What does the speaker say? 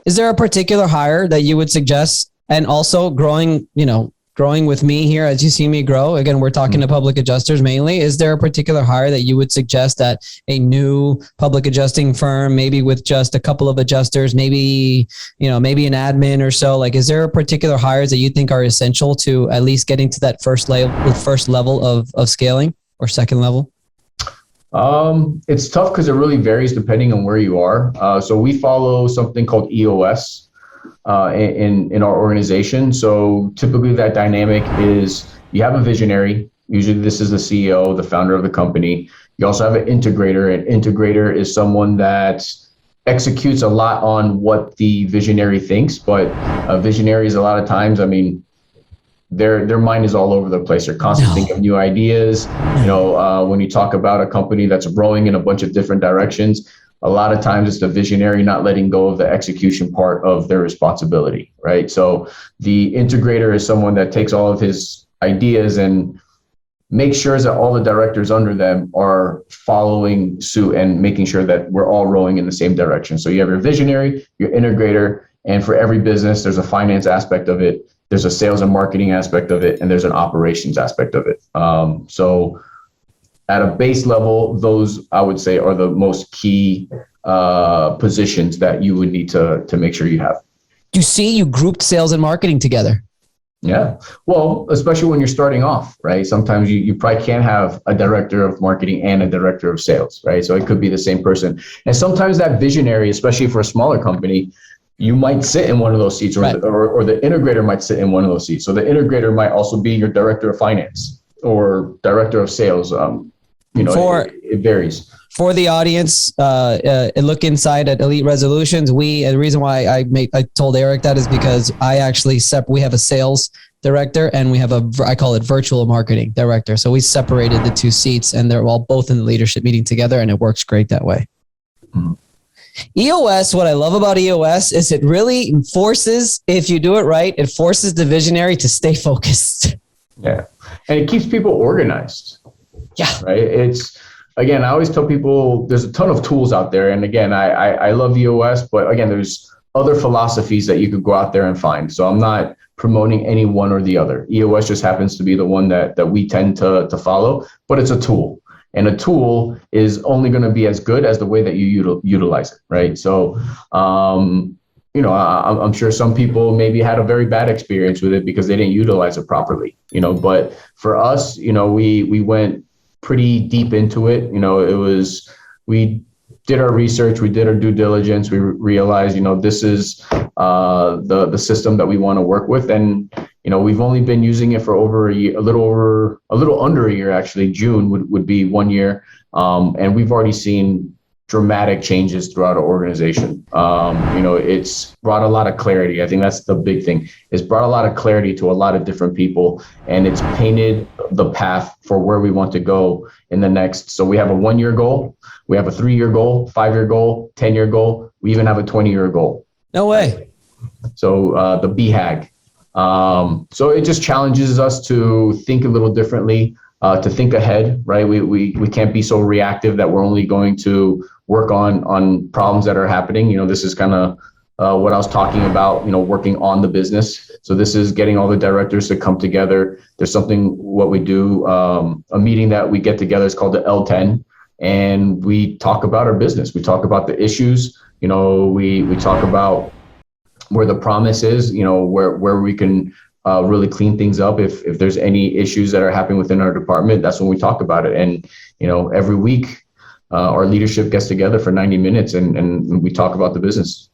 Is there a particular hire that you would suggest? And also growing with me here as you see me grow. Again, we're talking to public adjusters mainly. Is there a particular hire that you would suggest that a new public adjusting firm, maybe with just a couple of adjusters, maybe an admin or so, like, is there a particular hires that you think are essential to at least getting to that first level of scaling or second level? It's tough because it really varies depending on where you are. So we follow something called EOS in our organization. So typically that dynamic is you have a visionary. Usually this is the CEO, the founder of the company. You also have an integrator. An integrator is someone that executes a lot on what the visionary thinks, but visionaries a lot of times, I mean, their mind is all over the place. They're constantly thinking of new ideas. When you talk about a company that's growing in a bunch of different directions, a lot of times it's the visionary not letting go of the execution part of their responsibility, right? So the integrator is someone that takes all of his ideas and makes sure that all the directors under them are following suit and making sure that we're all rowing in the same direction. So you have your visionary, your integrator, and for every business, there's a finance aspect of it. There's a sales and marketing aspect of it, and there's an operations aspect of it. So at a base level, those I would say are the most key positions that you would need to make sure you have. You grouped sales and marketing together. Yeah. Well, especially when you're starting off, right? Sometimes you probably can't have a director of marketing and a director of sales, right? So it could be the same person. And sometimes that visionary, especially for a smaller company, you might sit in one of those seats, or the integrator might sit in one of those seats. So the integrator might also be your director of finance or director of sales. It varies. For the audience, look inside at Elite Resolutions. The reason why I told Eric that is because I actually we have a sales director and we have I call it virtual marketing director. So we separated the two seats and they're all both in the leadership meeting together, and it works great that way. Mm-hmm. EOS, what I love about EOS is it really forces, if you do it right, it forces the visionary to stay focused. Yeah. And it keeps people organized. Yeah. Right. Again, I always tell people there's a ton of tools out there. And again, I love EOS, but again, there's other philosophies that you could go out there and find. So I'm not promoting any one or the other. EOS just happens to be the one that we tend to follow, but it's a tool. And a tool is only going to be as good as the way that you utilize it, right? So, I'm sure some people maybe had a very bad experience with it because they didn't utilize it properly, but for us, we went pretty deep into it. We did our research, we did our due diligence, we realized, this is the system that we want to work with. And, we've only been using it for over a year, a little under a year, actually. June would be 1 year. And we've already seen dramatic changes throughout our organization. It's brought a lot of clarity. I think that's the big thing. It's brought a lot of clarity to a lot of different people, and it's painted the path for where we want to go in the next. So we have a 1 year goal. We have a 3-year goal, 5-year goal, 10-year goal. We even have a 20-year goal. No way. So the BHAG. So it just challenges us to think a little differently, to think ahead, right? We can't be so reactive that we're only going to work on problems that are happening. This is kind of what I was talking about, working on the business. So this is getting all the directors to come together. There's what we do, a meeting that we get together. It's called the L10. And we talk about our business. We talk about the issues, we talk about where the promise is, where we can really clean things up. If there's any issues that are happening within our department, that's when we talk about it. And, every week our leadership gets together for 90 minutes and we talk about the business.